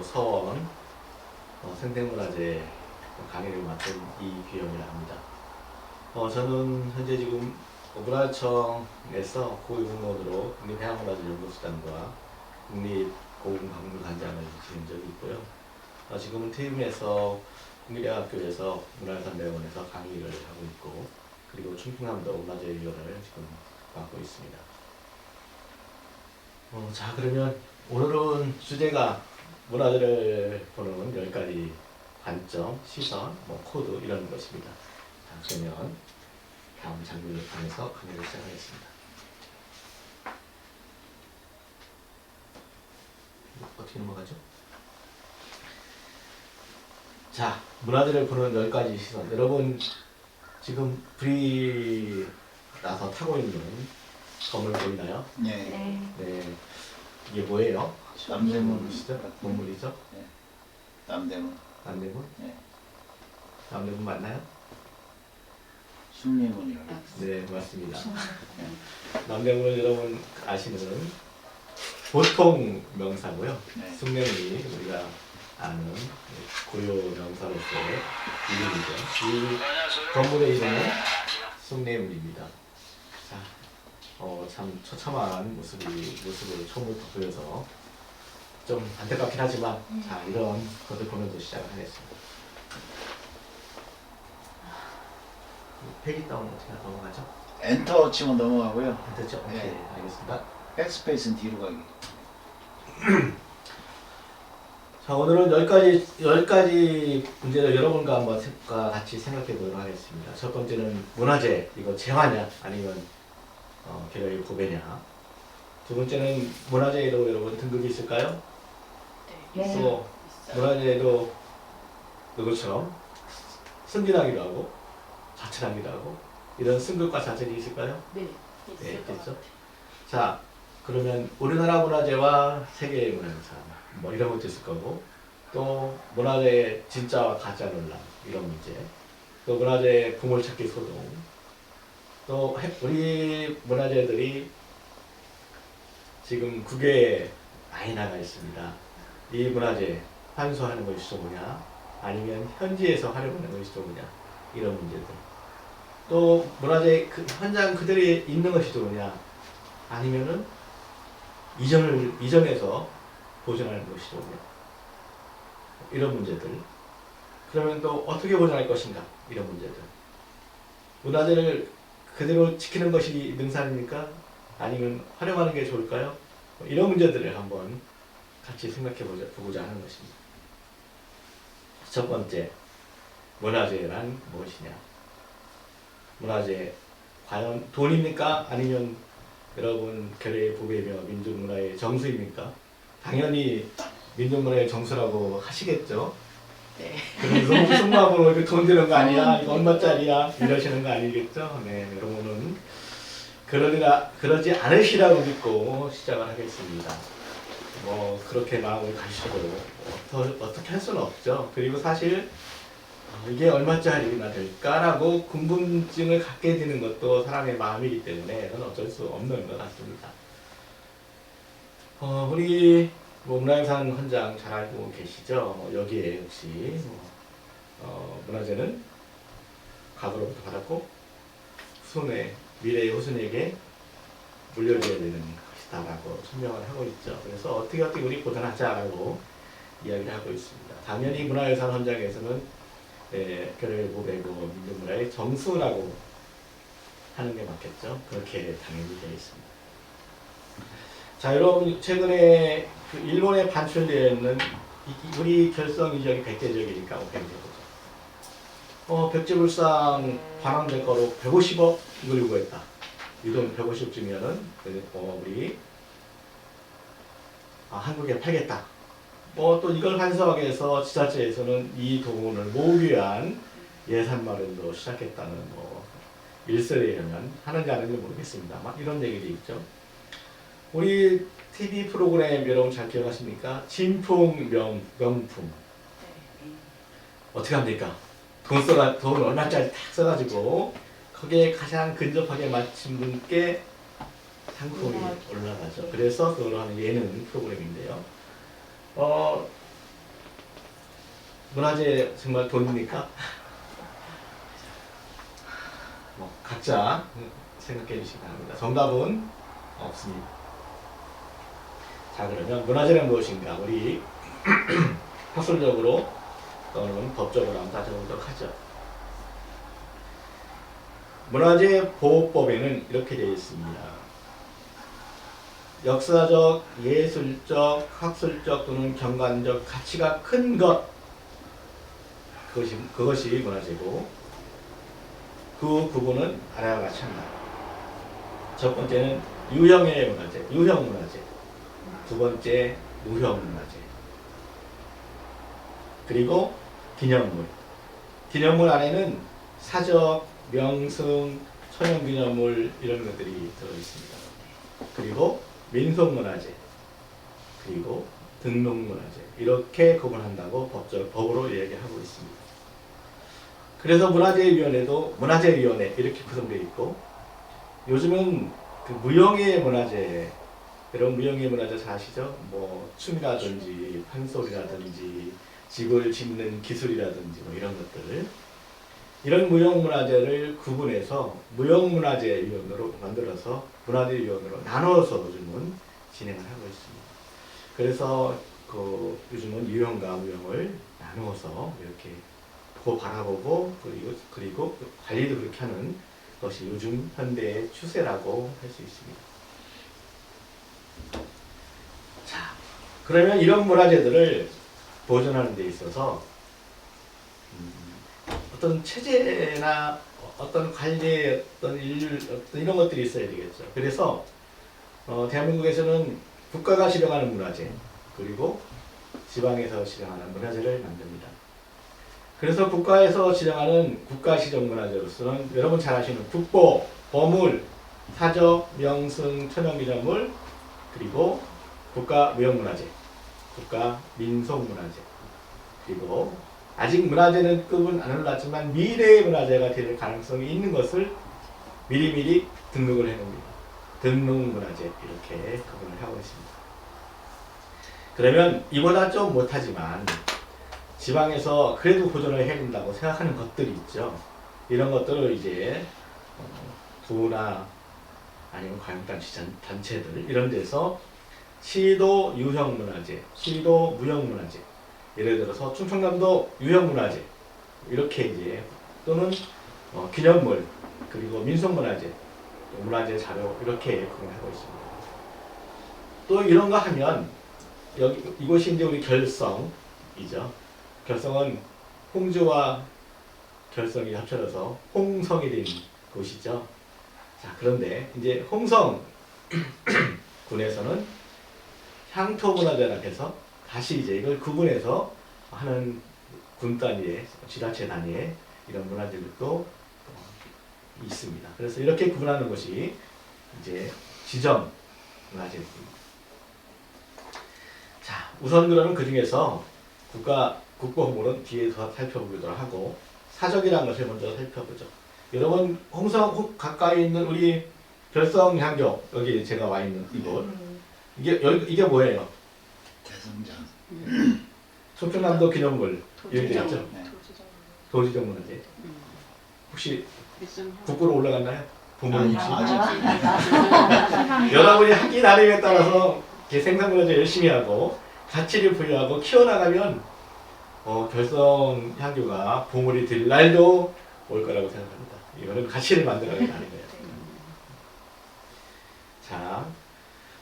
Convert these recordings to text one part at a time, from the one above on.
서원 생생문화재 강의를 맡은 이규영이라 합니다. 저는 현재 지금 문화청에서 고위공무원으로 국립해양문화재연구수단과 국립고궁박물관장을 지낸 적이 있고요. 지금은 퇴임해서 국립대학교에서 문화유산대원에서 강의를 하고 있고, 그리고 충청남도 문화재위원회를 지금 맡고 있습니다. 자, 그러면 오늘은 주제가 문화재를 보는 10가지 관점, 시선, 코드 이런 것입니다. 자, 그러면 다음 장면을 통해서 강의를 시작하겠습니다. 어떻게 넘어가죠? 자, 문화재를 보는 10가지 시선. 여러분 지금 불이 나서 타고 있는 건물 보이나요? 네. 네. 이게 뭐예요? 남대문이시죠? 건물이죠? 네. 남대문. 남대문? 네. 남대문 맞나요? 숭례문이라고. 네, 맞습니다. 남대문은 여러분 아시는 보통 명사고요. 네. 숭례문이 우리가 아는 고유 명사로서의 이름이죠. 이 건물의 이름은 숭례문입니다. 자, 참 처참한 모습을 처음부터 보여서 좀 안타깝긴 하지만, 자, 이런 것을 보면서 시작을 하겠습니다. 페이지 다운 어떻게 넘어가죠? 엔터 치면 넘어가고요. 됐죠? 오케이, 네. 알겠습니다. 백스페이스는 뒤로 가기. 자, 오늘은 10가지 문제를 여러분과 한번 같이 생각해 보도록 하겠습니다. 첫 번째는 문화재, 이거 재화냐 아니면 계열의 보배냐. 두 번째는 문화재에도 여러분 등급이 있을까요? 네. 또 문화재에도 누구처럼 승진하기도 하고 자천하기도 하고 이런 승급과 자천이 있을까요? 네. 네, 있을 것 있겠죠. 같아요. 자, 그러면 우리나라 문화재와 세계의 문화유산 이런 것도 있을 거고, 또 문화재의 진짜와 가짜 논란 이런 문제, 또 문화재의 보물찾기 소동, 또 우리 문화재들이 지금 국외에 많이 나가 있습니다. 이 문화재 환수하는 것이 좋으냐 아니면 현지에서 활용하는 것이 좋으냐 이런 문제들, 또 문화재 현장 그대로 있는 것이 좋으냐 아니면은 이전해서 보존하는 것이 좋으냐 이런 문제들. 그러면 또 어떻게 보존할 것인가 이런 문제들. 문화재를 그대로 지키는 것이 능사입니까? 아니면 활용하는 게 좋을까요? 이런 문제들을 한번 같이 생각해 보고자 하는 것입니다. 첫 번째, 문화재란 무엇이냐? 문화재 과연 돈입니까? 아니면 여러분 결의의 보배며 민족문화의 정수입니까? 당연히 민족문화의 정수라고 하시겠죠? 네. 그럼 속마음으로 이거 돈 드는 거 아니야? 이거 얼마짜리야? 이러시는 거 아니겠죠? 네, 여러분은 그러지 않으시라고 믿고 시작을 하겠습니다. 그렇게 마음을 가지셔도 어떻게 할 수는 없죠. 그리고 사실 이게 얼마짜리나 될까라고 궁금증을 갖게 되는 것도 사람의 마음이기 때문에 그건 어쩔 수 없는 것 같습니다. 우리 문화유산 헌장 잘 알고 계시죠? 여기에 역시 문화재는 과거로부터 받았고 미래의 후손에게 물려줘야 되는 것이다라고 설명을 하고 있죠. 그래서 어떻게 우리 보존하자라고 이야기를 하고 있습니다. 당연히 문화유산 헌장에서는 결의의 보배고 민족문화의 정수라고 하는 게 맞겠죠. 그렇게 당연히 되어 있습니다. 자, 여러분 최근에 일본에 반출되어 있는 우리 결성 이적이 100대적이니까 500대죠. 백제불상 반환될 거로 150억 이걸 요구했다. 이 돈 150억 주면은 우리 한국에 팔겠다. 또 이걸 환수하기 위해서 지자체에서는 이 돈을 모으기 위한 예산 마련도 시작했다는 일설에 의하면 하는지 안 하는지 모르겠습니다. 이런 얘기도 있죠. 우리 TV 프로그램 여러분 잘 기억하십니까? 진품 명품. 어떻게 합니까? 돈 얼마짜리 딱 써가지고 거기에 가장 근접하게 맞춘 분께 상품이 올라가죠. 그래서 그걸로 하는 예능 프로그램인데요. 문화재 정말 돈입니까? 뭐 각자 생각해 주시기 바랍니다. 정답은 없습니다. 자, 그러면 문화재는 무엇인가? 우리 학술적으로 또는 법적으로 한번 따져보도록 하죠. 문화재 보호법에는 이렇게 되어 있습니다. 역사적, 예술적, 학술적 또는 경관적 가치가 큰 것, 그것이 문화재고, 그 부분은 아래와 같이 한다. 첫 번째는 유형의 문화재, 유형 문화재. 두 번째, 무형 문화재. 그리고 기념물. 기념물 안에는 사적, 명승, 천연기념물 이런 것들이 들어있습니다. 그리고 민속문화재, 그리고 등록문화재 이렇게 구분한다고 법으로 얘기하고 있습니다. 그래서 문화재위원회도 문화재위원회 이렇게 구성되어 있고, 요즘은 그 무형의 문화재, 여러분 무형의 문화재 잘 아시죠? 뭐 춤이라든지 판소리라든지 집을 짓는 기술이라든지 뭐 이런 것들, 이런 무형문화재를 구분해서 무형문화재위원회로 만들어서 문화재위원회로 나눠서 요즘은 진행을 하고 있습니다. 그래서 그 요즘은 유형과 무형을 나누어서 이렇게 바라보고 그리고 관리도 그렇게 하는 것이 요즘 현대의 추세라고 할 수 있습니다. 자, 그러면 이런 문화재들을 보존하는 데 있어서 어떤 체제나 어떤 관리의 어떤 인류 이런 것들이 있어야 되겠죠. 그래서 대한민국에서는 국가가 지정하는 문화재, 그리고 지방에서 지정하는 문화재를 만듭니다. 그래서 국가에서 지정하는 국가시정문화재로서는 여러분 잘 아시는 국보, 보물, 사적, 명승, 천연기념물, 그리고 국가무형문화재, 국가민속문화재, 그리고 아직 문화재는 급은 안 올랐지만 미래의 문화재가 될 가능성이 있는 것을 미리미리 등록을 해놓습니다. 등록문화재 이렇게 구분을 하고 있습니다. 그러면 이보다 좀 못하지만 지방에서 그래도 보존을 해야 된다고 생각하는 것들이 있죠. 이런 것들을 이제 구나 아니면 관용단체들 이런 데서 시도 유형문화재, 시도 무형문화재, 예를 들어서 충청남도 유형문화재 이렇게 이제 또는 기념물, 그리고 민속문화재, 문화재 자료 이렇게 구분하고 있습니다. 또 이런 거 하면 이곳이 이제 우리 결성이죠. 결성은 홍주와 결성이 합쳐져서 홍성이 된 곳이죠. 자, 그런데 이제 홍성 군에서는 향토문화재라 해서 다시 이제 이걸 구분해서 하는 군 단위의 지자체 단위의 이런 문화재들도 있습니다. 그래서 이렇게 구분하는 것이 이제 지정 문화재입니다. 자, 우선 그러면 그 중에서 국보보물은 뒤에서 살펴보기로 하고 사적이라는 것을 먼저 살펴보죠. 여러분 홍성 가까이 있는 우리 결성향교, 여기 제가 와 있는 이곳, 이게 뭐예요? 대성장. 충청남도 기념물 이렇게 되어 있죠. 네. 도지정 문화재. 혹시 국보로 올라갔나요? 부모님 아직. 여러분이 학기 나름에 따라서 생산문화재 열심히 하고 가치를 부여하고 키워나가면 결성향교가 보물이 될 날도 올 거라고 생각합니다. 이거는 가치를 만들어가는 거예요.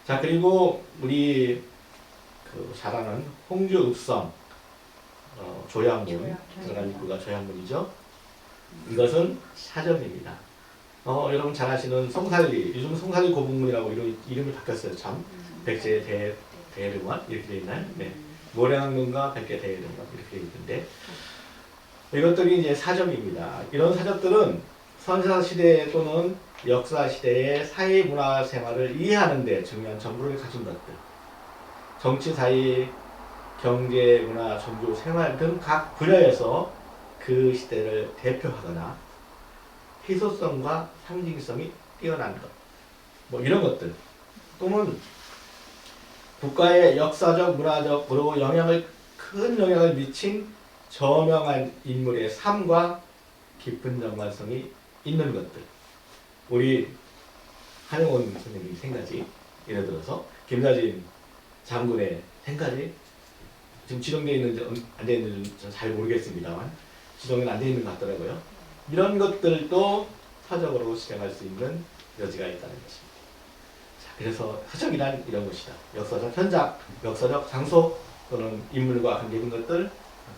자, 그리고 우리 잘 아는 홍주 읍성 조양문, 들어간 입구가 조양문이죠. 이것은 사정입니다. 여러분 잘 아시는 송살리, 요즘 송살리 고북문이라고 이름이 바뀌었어요. 참 백제 대릉원 이렇게 되어 있나요? 네. 모량문과 백제 대릉원 이렇게 되어 있는데, 이것들이 이제 사정입니다. 이런 사적들은 선사시대 또는 역사시대의 사회 문화 생활을 이해하는 데 중요한 정보를 가진 것들, 정치, 사회, 경제, 문화, 종교, 생활 등 각 분야에서 그 시대를 대표하거나 희소성과 상징성이 뛰어난 것, 뭐 이런 것들, 또는 국가의 역사적, 문화적으로 큰 영향을 미친 저명한 인물의 삶과 깊은 연관성이 있는 것들. 우리 한용원 선생님 생가지, 예를 들어서 김다진 장군의 생가지, 지금 지정되어 있는지 안 되어 있는지 잘 모르겠습니다만 지정은 안 되어 있는 것 같더라고요. 이런 것들도 사적으로 실행할 수 있는 여지가 있다는 것입니다. 자, 그래서 사적이란 이런 것이다. 역사적 현장, 역사적 장소 또는 인물과 관계된 것들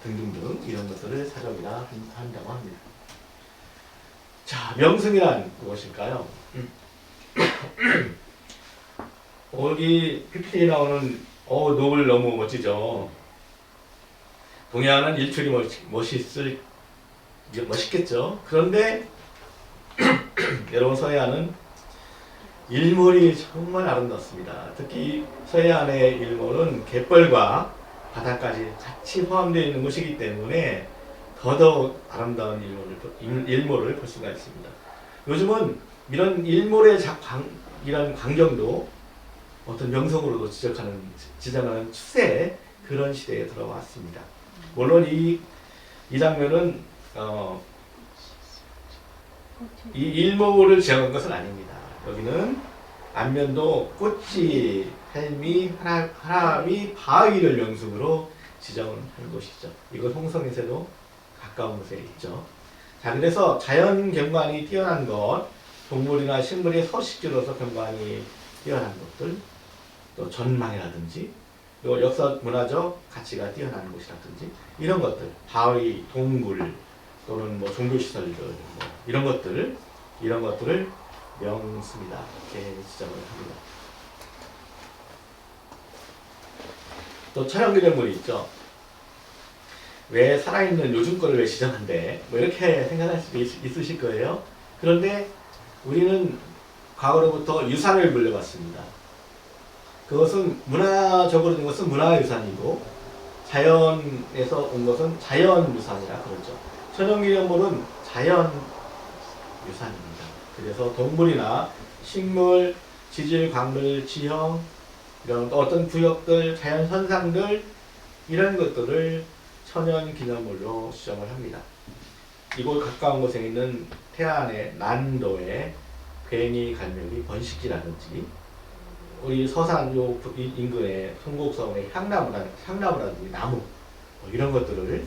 등등등 이런 것들을 사적이라 한다고 합니다. 자, 명승이란 무엇일까요? 여기 PPT에 나오는 노블 너무 멋지죠. 동양은 일출이 멋있겠죠. 그런데 여러분 서해안은 일몰이 정말 아름답습니다. 특히 서해안의 일몰은 갯벌과 바다까지 같이 포함되어 있는 곳이기 때문에 더더욱 아름다운 일몰을 볼 수가 있습니다. 요즘은 이런 일몰의 이런 광경도 어떤 명성으로도 지정하는 추세 그런 시대에 들어왔습니다. 물론 이 장면은 이 일몰을 지정한 것은 아닙니다. 여기는 안면도 꽃이 hel미 하람이 바위를 명승으로 지정한 곳이죠. 이건 홍성에서도 가까운 곳에 있죠. 자, 그래서 자연 경관이 뛰어난 것, 동물이나 식물의 서식지로서 경관이 뛰어난 것들, 또 전망이라든지, 또 역사 문화적 가치가 뛰어난 곳이라든지 이런 것들, 바위, 동굴 또는 뭐 종교시설들 이런 것들을 명승이다 이렇게 지정을 합니다. 또 촬영기념물이 있죠. 왜 살아있는 요즘 거를 왜 지정한대? 뭐 이렇게 생각할 수도 있으실 거예요. 그런데 우리는 과거로부터 유산을 물려받습니다. 그것은 문화적으로 된 것은 문화유산이고 자연에서 온 것은 자연유산이라 그러죠. 천연기념물은 자연유산입니다. 그래서 동물이나 식물, 지질, 광물, 지형 이런 어떤 구역들, 자연 현상들 이런 것들을 천연기념물로 지정을 합니다. 이곳 가까운 곳에 있는 태안의 난도의 괭이 갈매기 번식지라든지 우리 서산요 인근의 송곡성의 향나무라든지 나무 뭐 이런 것들을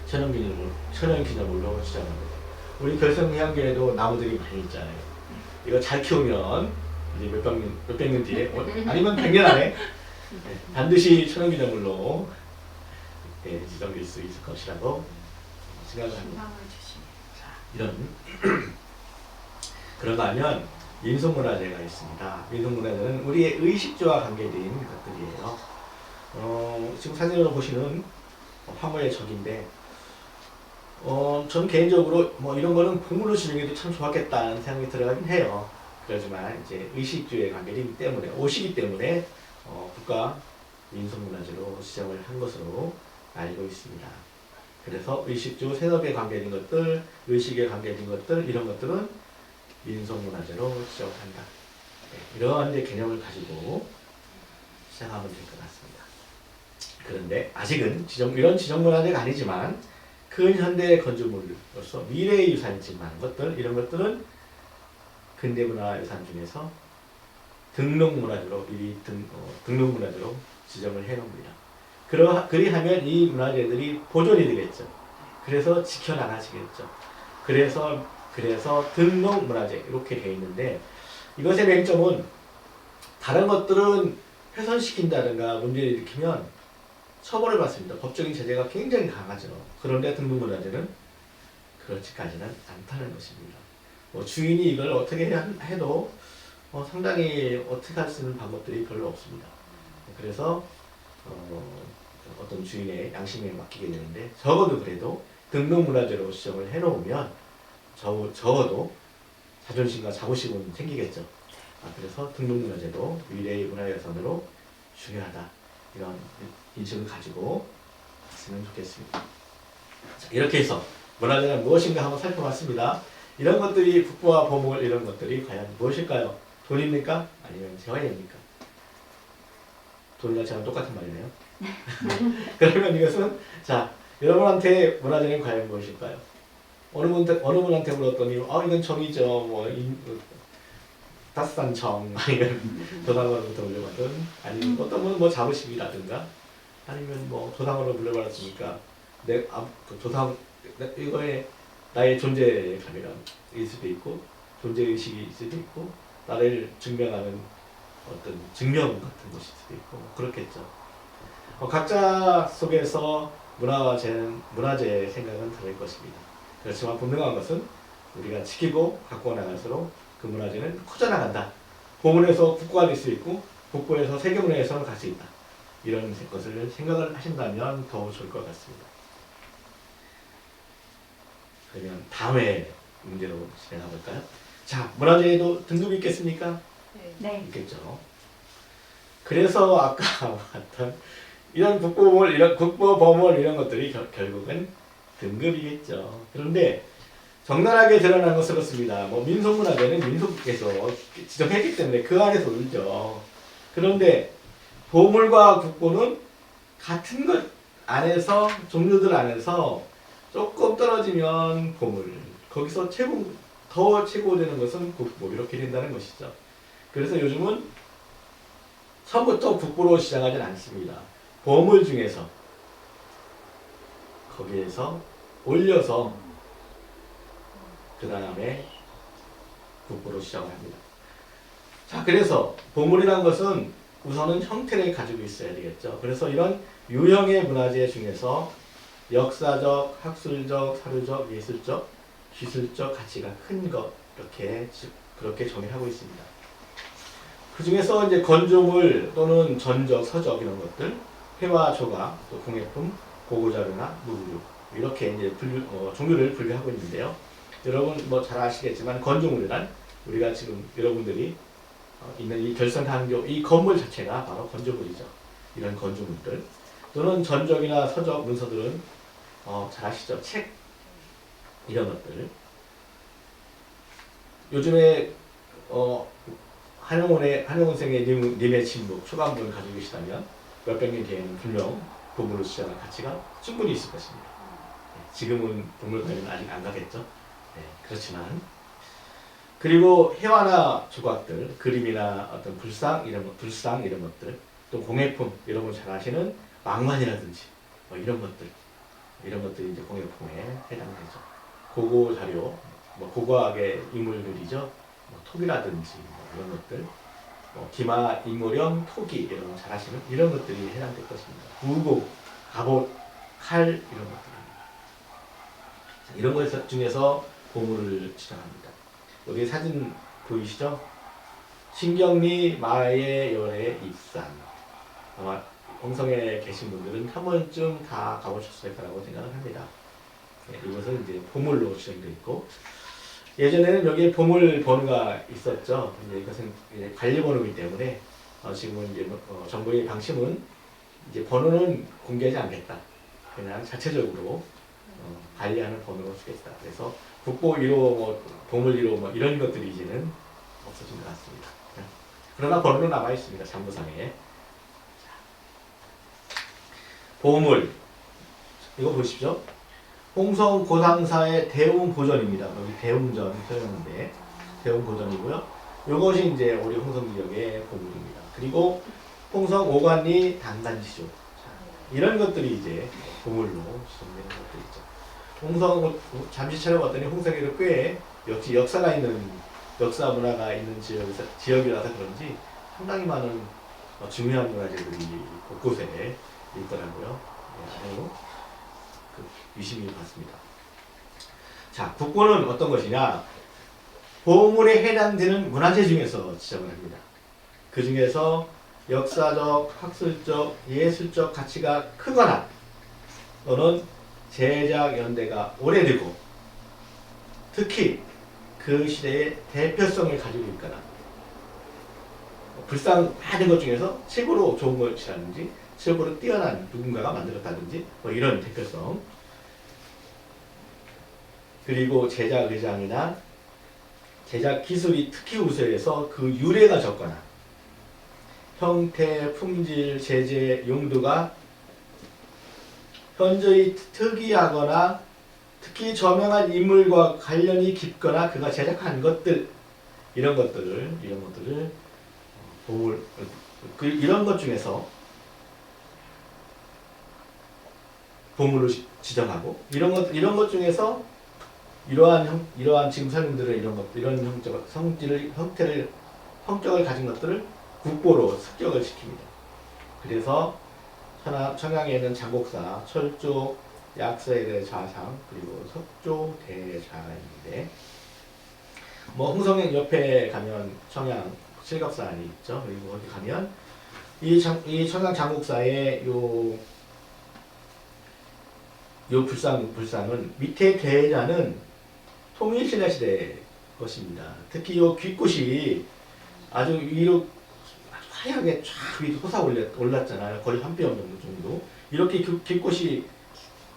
천연기념물로 지정합니다. 우리 결성해안길에도 나무들이 많이 있잖아요. 이거 잘 키우면 이제 몇백 년 뒤에 아니면 100년 안에 반드시 천연기념물로 지정될 수 있을 것이라고 생각을 합니다. 이런 그런가 하면 민속문화재가 있습니다. 민속문화재는 우리의 의식주와 관계된 것들이에요. 지금 사진으로 보시는 황후의 적인데 저는 개인적으로 뭐 이런 거는 보물로 지정해도 참 좋았겠다는 생각이 들어가긴 해요. 그렇지만 이제 의식주에 관계되기 때문에 오시기 때문에 국가 민속문화재로 지정을 한 것으로 알고 있습니다. 그래서 의식주 산업에 관계된 것들, 의식에 관계된 것들 이런 것들은 민속문화재로 지정한다. 네, 이러한 이제 개념을 가지고 시작하면 될 것 같습니다. 그런데 아직은 이런 지정문화재가 아니지만 근현대 건축물로서 미래의 유산이지만 이런 것들은 근대문화유산 중에서 등록문화재로 미리 등록문화재로 지정을 해놓습니다. 그리하면 이 문화재들이 보존이 되겠죠. 그래서 지켜나가시겠죠. 그래서 등록문화재 이렇게 되어 있는데 이것의 맹점은 다른 것들은 훼손시킨다든가 문제를 일으키면 처벌을 받습니다. 법적인 제재가 굉장히 강하죠. 그런데 등록문화재는 그렇지까지는 않다는 것입니다. 뭐 주인이 이걸 어떻게 해도 상당히 어떻게 할 수 있는 방법들이 별로 없습니다. 그래서 어떤 주인의 양심에 맡기게 되는데 적어도 그래도 등록문화재로 지정을 해놓으면 적어도 자존심과 자부심은 생기겠죠. 그래서 등록문화재도 미래의 문화유산으로 중요하다. 이런 인식을 가지고 갔으면 좋겠습니다. 자, 이렇게 해서 문화재는 무엇인가 한번 살펴봤습니다. 이런 것들이 국보와 보물 이런 것들이 과연 무엇일까요? 돈입니까? 아니면 재화입니까? 돈 자체가 똑같은 말이네요. 그러면 이것은 자 여러분한테 문화재는 과연 무엇일까요? 어느 분한테 물었더니 이건 정이죠. 다스산청 아니면 도당으로부터 물려받은 아니면 어떤 분은 뭐 자부심이라든가 아니면 뭐 도당으로 물려받았으니까 도당 이거에 나의 존재감이일 수도 있고 존재의식이 있을 수도 있고 나를 증명하는 어떤 증명 같은 것일 수도 있고 그렇겠죠. 각자 속에서 문화재의 생각은 다를 것입니다. 그렇지만 분명한 것은 우리가 지키고 갖고 나갈수록 그 문화재는 커져나간다. 보문에서 국가가 될 수 있고 국보에서 세계문화에서는 갈 수 있다. 이런 것을 생각을 하신다면 더 좋을 것 같습니다. 그러면 다음에 문제로 진행해 볼까요? 자, 문화재에도 등급이 있겠습니까? 네. 있겠죠. 그래서 아까 봤던 이런 국보 보물 이런 것들이 결국은 등급이겠죠. 그런데 적나라하게 드러난 것은 그렇습니다. 민속문화재는 민속께서 지정했기 때문에 그 안에서 놀죠. 그런데 보물과 국보는 같은 것 안에서 종류들 안에서 조금 떨어지면 보물, 거기서 더 최고되는 것은 국보 이렇게 된다는 것이죠. 그래서 요즘은 처음부터 국보로 시작하진 않습니다. 보물 중에서 거기에서 올려서 그 다음에 국보로 시작을 합니다. 자, 그래서 보물이란 것은 우선은 형태를 가지고 있어야 되겠죠. 그래서 이런 유형의 문화재 중에서 역사적, 학술적, 사료적, 예술적, 기술적 가치가 큰 것 그렇게 정의하고 있습니다. 그 중에서 이제 건조물 또는 전적, 서적 이런 것들, 회화, 조각, 또 공예품, 고고자료나 무구류 이렇게 이제 종류를 분류하고 있는데요. 여러분 잘 아시겠지만 건조물이란 우리가 지금 여러분들이 있는 이 결선탄교 이 건물 자체가 바로 건조물이죠. 이런 건조물들 또는 전적이나 서적 문서들은 잘 아시죠? 책 이런 것들 요즘에 한용운생의 님의 침묵 초간본을 가지고 계시다면 몇백 년 뒤에는 분명 보물로 시작할 가치가 충분히 있을 것입니다. 지금은 박물관에는 아직 안 가겠죠. 그렇지만 그리고 회화나 조각들, 그림이나 어떤 불상 이런 것들, 또 공예품 여러분 잘 아시는 망만이라든지 이런 것들이 이제 공예품에 해당되죠. 고고 자료, 고고학의 인물들이죠. 톡이라든지 이런 것들, 기마, 인모령, 토기 이런 거 잘 아시는 이런 것들이 해당될 것입니다. 무고, 갑옷, 칼 이런 것들입니다. 이런 것 중에서 보물을 지정합니다. 여기 사진 보이시죠? 신경리 마의 열의 입산. 아마 홍성에 계신 분들은 한 번쯤 다 가보셨을 거라고 생각을 합니다. 이것은 이제 보물로 지정되어 있고 예전에는 여기에 보물 번호가 있었죠. 근데 이것은 이제 관리 번호이기 때문에 지금은 이제 정부의 방침은 이제 번호는 공개하지 않겠다. 그냥 자체적으로 관리하는 번호로 쓰겠다. 그래서 국보 1호, 보물 1호 이런 것들이 이제는 없어진 것 같습니다. 그러나 번호는 남아 있습니다. 장부상에. 보물 이거 보십시오. 홍성 고상사의 대웅보전입니다. 여기 대웅전 표현인데 대웅보전이고요. 이것이 이제 우리 홍성 지역의 보물입니다. 그리고 홍성 오관리 단단지조 이런 것들이 이제 보물로 지정되는 것들이 있죠. 홍성 잠시 찾아봤더니 홍성에도 꽤 역시 역사가 있는 역사 문화가 있는 지역이라서 그런지 상당히 많은 중요한 문화재들이 곳곳에 있더라고요. 아주 유심히 봤습니다. 자, 국보는 어떤 것이냐? 보물에 해당되는 문화재 중에서 지정을 합니다. 그 중에서 역사적, 학술적, 예술적 가치가 크거나 또는 제작 연대가 오래되고 특히 그 시대의 대표성을 가지고 있거나 불상 많은 것 중에서 최고로 좋은 것이라든지 최고로 뛰어난 누군가가 만들었다든지 이런 대표성 그리고 제작 의장이나 제작 기술이 특히 우수해서 그 유래가 적거나 형태, 품질, 재재, 용도가 현저히 특이하거나 특히 저명한 인물과 관련이 깊거나 그가 제작한 것들 이런 것들을 보물 이런 것 중에서 보물로 지정하고 이런 것 중에서 이러한 지금 설명들은 이런 형격을 가진 것들을 국보로 습격을 시킵니다. 그래서 청양에는 장곡사, 철조, 약서에 대해 좌상 그리고 석조 대자가 있는데 뭐 홍성행 옆에 가면 청양 실각산이 있죠. 그리고 거기 가면 이 청양 장곡사의 요 불상은 밑에 대자는 통일신라 시대 것입니다. 특히 요 귓꽃이 아주 위로 아주 화려하게 쫙 위로 솟아 올랐잖아요. 거의 한 뼘 정도. 이렇게 귓꽃이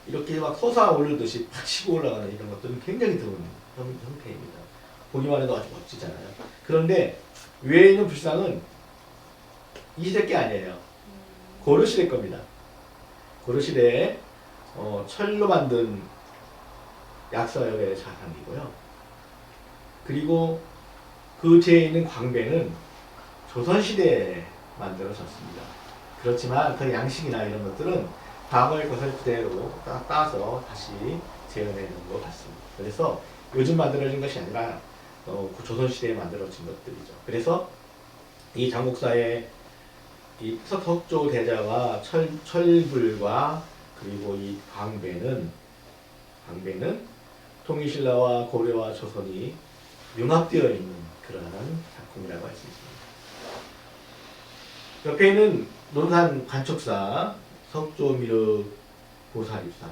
이렇게 막 솟아 오르듯이 팍 치고 올라가는 이런 것들은 굉장히 드문 형태입니다. 보기만 해도 아주 멋지잖아요. 그런데 위에 있는 불상은 이 시대 게 아니에요. 고려 시대 겁니다. 고려 시대에 철로 만든 약사열의 자상이고요. 그리고 그 뒤에 있는 광배는 조선시대에 만들어졌습니다. 그렇지만 그 양식이나 이런 것들은 과거의 것을 그대로 따서 다시 재현해 놓은 것 같습니다. 그래서 요즘 만들어진 것이 아니라 그 조선시대에 만들어진 것들이죠. 그래서 이 장곡사의 이 석조 대자와 철불과 그리고 이 광배는 통일신라와 고려와 조선이 융합되어 있는 그러한 작품이라고 할 수 있습니다. 옆에 있는 논산 관촉사 석조미륵 보살입상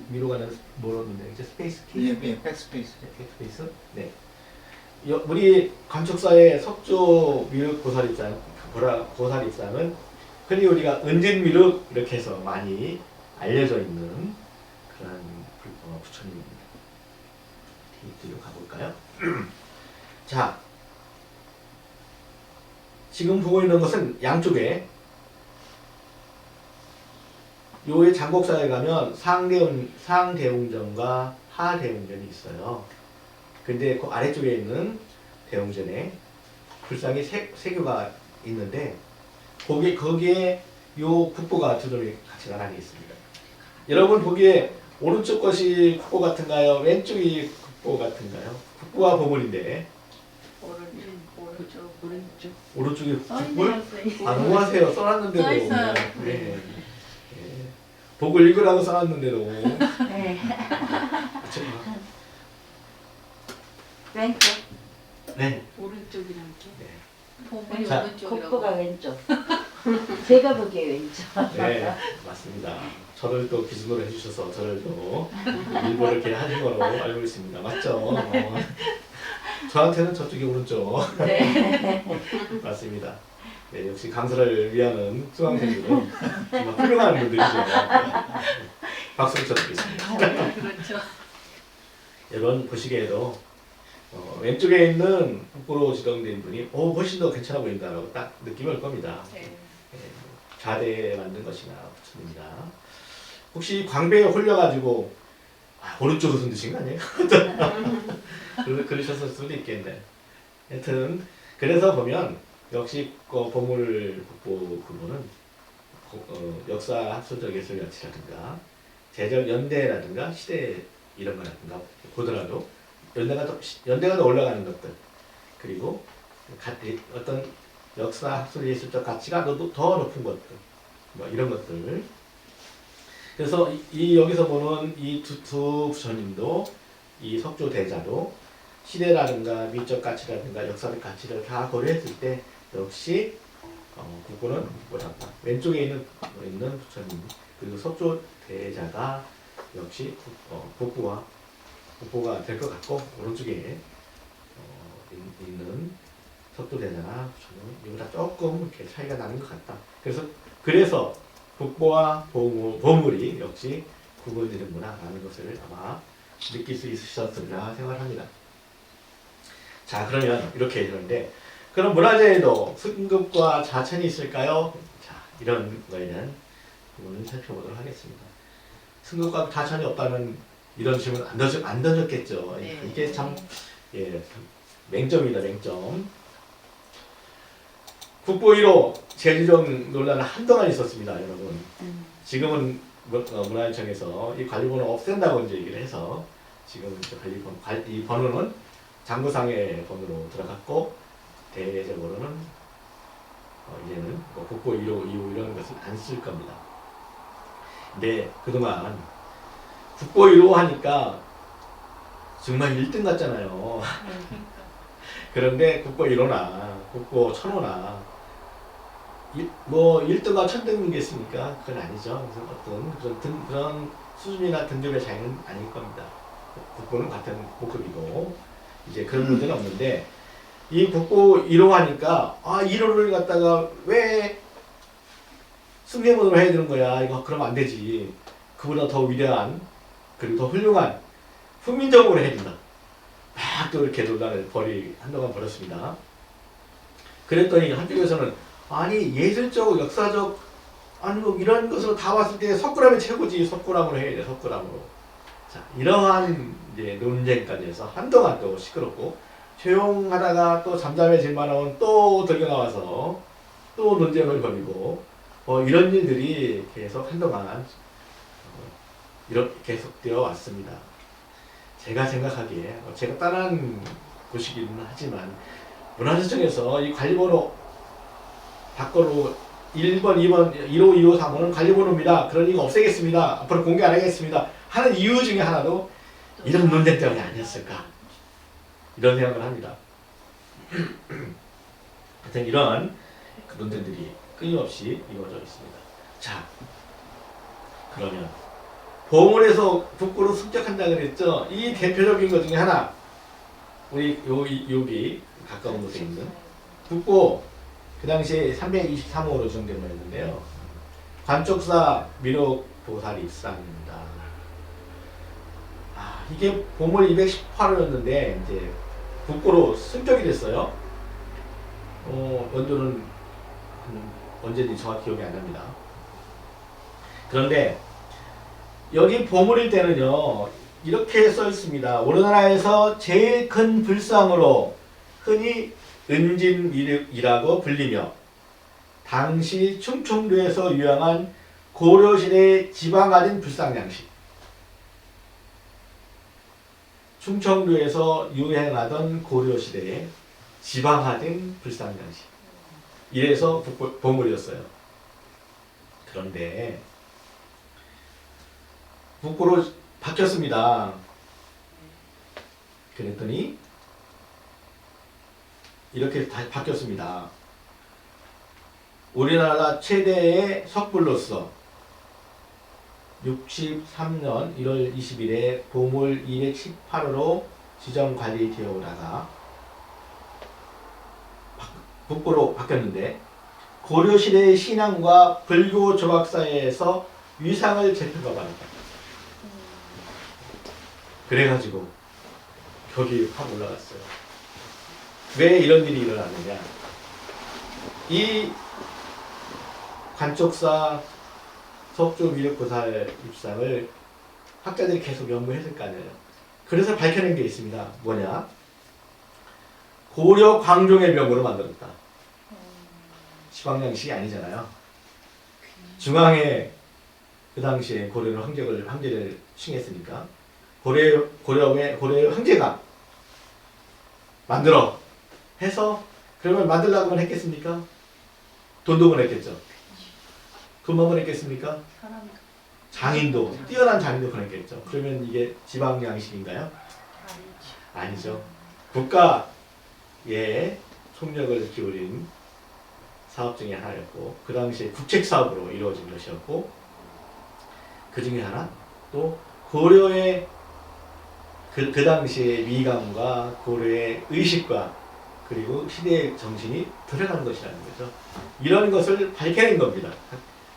미로가는 뭐라는데 이제 스페이스 키? 예, 백스페이스. 백스페이스? 네. 우리 관촉사의 석조 미륵 보살입상은 흔히 우리가 은진미륵 이렇게 해서 많이 알려져 있는 그런 부처님입니다. 뒤로 가볼까요? 자, 지금 보고 있는 것은 양쪽에 요의 장곡사에 가면 상대웅전과 하대웅전이 있어요. 근데 그 아래쪽에 있는 대웅전에 불상이 세 교가 있는데 거기에 요 국보가 두 점이 같이 나란히 있습니다. 여러분 보기에 오른쪽 것이 국보 같은가요? 왼쪽이 국보 같은가요? 국보와 보물인데 오른쪽이 국보? 아 너무하세요. 써놨는데도 써있어요. 네. 보고 읽으라고 써놨는데도 네. 그쵸? 왼쪽. 네. 오른쪽이란 게 네. 보물이 자, 오른쪽이라고. 국보가 왼쪽. 제가 보기에 왼쪽. 네, 맞습니다. 저를 또 기준으로 해주셔서 저를 또 일부러 이렇게 하신 거로 알고 있습니다. 맞죠? 저한테는 저쪽이 오른쪽. 네. 맞습니다. 네, 역시 강사를 위하는 수강생들은 정말 훌륭한 분들이죠. 박수를 쳐드리겠습니다. 그렇죠. 여러분 보시기에도 왼쪽에 있는 국보로 지정된 분이 훨씬 더 괜찮아 보인다라고 딱 느낌이 올 겁니다. 네. 좌대에 만든 것이나 부처입니다. 혹시 광배에 홀려가지고 오른쪽으로 손 드신 거 아니에요? 그러셨을 수도 있겠네. 하여튼 그래서 보면 역시 보물 국보 부분은 역사 학술적 예술 가치라든가 제적 연대라든가 시대 이런 거라든가 보더라도 연대가 더 올라가는 것들 그리고 어떤 역사 학술 예술적 가치가 더 높은 것들 뭐 이런 것들. 그래서 여기서 보는 이 두 부처님도 이 석조 대자도 시대라든가 미적 가치라든가 역사적 가치를 다 고려했을 때 역시 국보는 뭐랄까 왼쪽에 있는 부처님 그리고 석조 대자가 역시 국보가 될 것 같고 오른쪽에 있는 석조 대자나 부처님은 이보다 조금 이렇게 차이가 나는 것 같다. 그래서 국보와 보물이 역시 구분되는구나 라는 것을 아마 느낄 수 있으셨으리라 생각합니다. 자, 그러면 이렇게 되는데, 그럼 문화재에도 승급과 자천이 있을까요? 자, 이런 거에 대한 부분을 살펴보도록 하겠습니다. 승급과 자천이 없다면 이런 질문 안 던졌겠죠. 네. 이게 참, 예, 맹점이다, 맹점. 국보 1호 제주정 논란은 한동안 있었습니다, 여러분. 지금은 문화재청에서 이 관리번호 없앤다고 이제 얘기를 해서 지금은 이제 이 번호는 장부상의 번호로 들어갔고 대외적으로는 이제는 뭐 국보 1호, 2호 이런 것을 안 쓸 겁니다. 근데 그동안 국보 1호 하니까 정말 1등 같잖아요. 그런데 국보 1호나 국보 1000호나 뭐 1등과 1000등이겠습니까? 그건 아니죠. 그래서 어떤 그런 수준이나 등급의 차이는 아닐 겁니다. 국보는 같은 고급이고 이제 그런 문제는 없는데 이 국보 1호 하니까 1호를 갖다가 왜 승계문으로 해야 되는 거야? 이거 그러면 안 되지. 그보다 더 위대한 그리고 더 훌륭한 훈민정음으로 해야 된다. 막 또 이렇게 논란을 한동안 벌였습니다. 그랬더니 한쪽에서는 아니 예술적, 역사적 아니 뭐 이런 것으로 다 봤을 때 석굴암이 최고지. 석굴암으로 해야 돼. 석굴암으로. 자, 이러한 이제 논쟁까지 해서 한동안 또 시끄럽고 조용하다가 또 잠잠해질 만하면 또 들겨 나와서 또 논쟁을 벌이고 이런 일들이 계속 한동안 이렇게 계속되어 왔습니다. 제가 생각하기에 제가 다른 곳이기는 하지만 문화재청에서 이 관리번호 밖으로 1번, 2번, 1호, 2호, 3호는 관리번호입니다. 그러니 이거 없애겠습니다. 앞으로 공개 안 하겠습니다. 하는 이유 중에 하나도 이런 논쟁 때문에 아니었을까. 이런 생각을 합니다. 하여튼 이런 논쟁들이 끊임없이 이루어져 있습니다. 자, 그러면 보물에서 국보로 습격한다 그랬죠. 이 대표적인 것 중에 하나 우리 여기 가까운 곳에 있는 국보 그 당시에 323호로 지정된 거였는데요. 관쪽사 미륵보살 입상입니다. 이게 보물 218호였는데 이제 국보로 승격이 됐어요. 연도는 언제인지 정확히 기억이 안 납니다. 그런데 여기 보물일 때는요 이렇게 써 있습니다. 우리나라에서 제일 큰 불상으로 흔히 은진미륵이라고 불리며 당시 충청도에서 유행한 고려시대 지방아린 불상양식. 충청도에서 유행하던 고려시대의 지방화된 불상양식. 이래서 보물이었어요. 그런데 국보로 바뀌었습니다. 그랬더니 이렇게 다시 바뀌었습니다. 우리나라 최대의 석불로서 63년 1월 20일에 보물 218호로 지정 관리되어 오다가 국보로 바뀌었는데 고려시대의 신앙과 불교 조각사회에서 위상을 제표가 받았다. 그래가지고 격이 확 올라갔어요. 왜 이런 일이 일어났느냐? 이 관쪽사 석조 미륵보살 입상을 학자들이 계속 연구했을 거 아니에요. 그래서 밝혀낸 게 있습니다. 뭐냐? 고려 광종의 병으로 만들었다. 지방양식이 아니잖아요. 중앙에 그 당시에 고려는 황제를 칭했으니까 고려의 황제가 만들어 해서 그러면 만들라고만 했겠습니까? 돈도 보냈겠죠. 돈만 보냈겠습니까? 장인도 뛰어난 장인도 보냈겠죠. 그러면 이게 지방 양식인가요? 아니죠. 국가에 총력을 기울인 사업 중에 하나였고 그 당시에 국책 사업으로 이루어진 것이었고 그 중에 하나 또 고려의 그 당시의 미감과 고려의 의식과 그리고 시대의 정신이 들어가는 것이라는 거죠. 이런 것을 밝혀낸 겁니다.